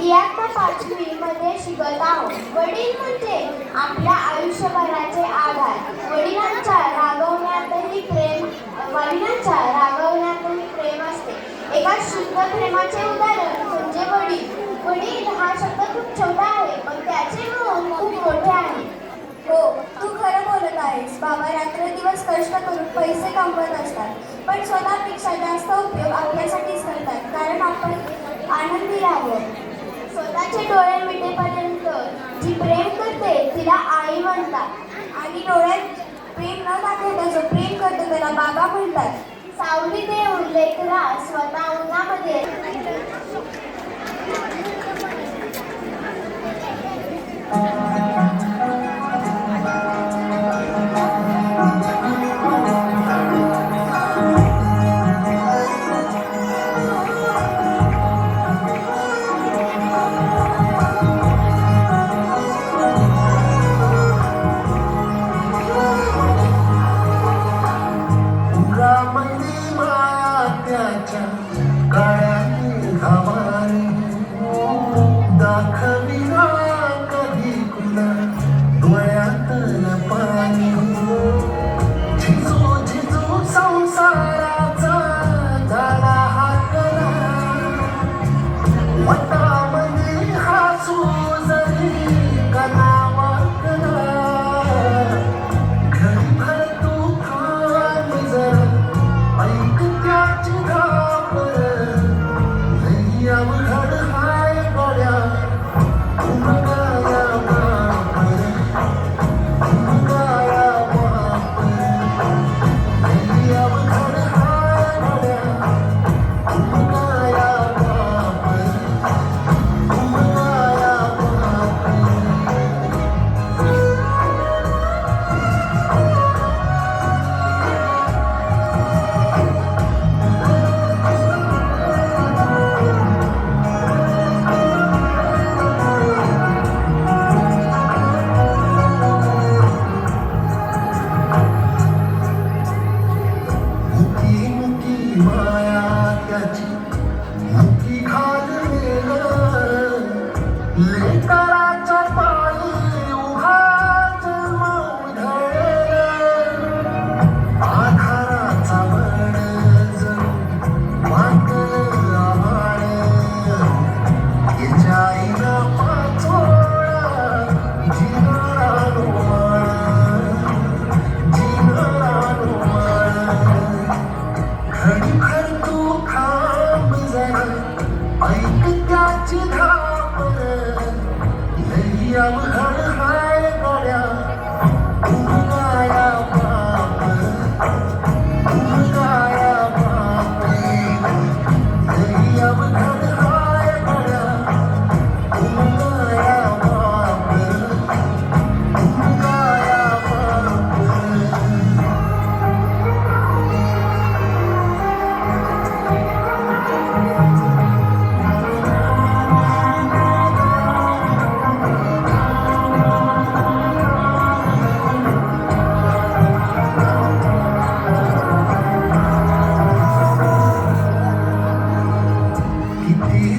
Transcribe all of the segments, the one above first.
इयत्ता 5वी मध्ये शिकत आहोत. वडील म्हणजे आपल्या आयुष्यभराचे आधार. वडिलांच्या रागवण्यातही प्रेम असते. एका शुद्ध प्रेमाचे उदाहरण म्हणजे वडील. वडील हा शब्द खूप छोटा आहे, पण त्याचे मन खूप मोठे आहे. हो, तू खरं बोलत आहेस. बाबा रात्रंदिवस कष्ट करून पैसे कमवत असतात, पण स्वतःपेक्षा जास्त उपयोग आपल्यासाठीच करतात, कारण आपण आनंदी राहावं. स्वतःचे डोळे मिटेपर्यंत जी प्रेम करते तिला आई म्हणतात. आणि डोळ्यात प्रेम न दाखवता जो प्रेम करतो त्याला बाबा म्हणतात. सावली देऊन लेकरा स्वतः उन्हामध्ये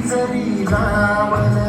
जरी जावं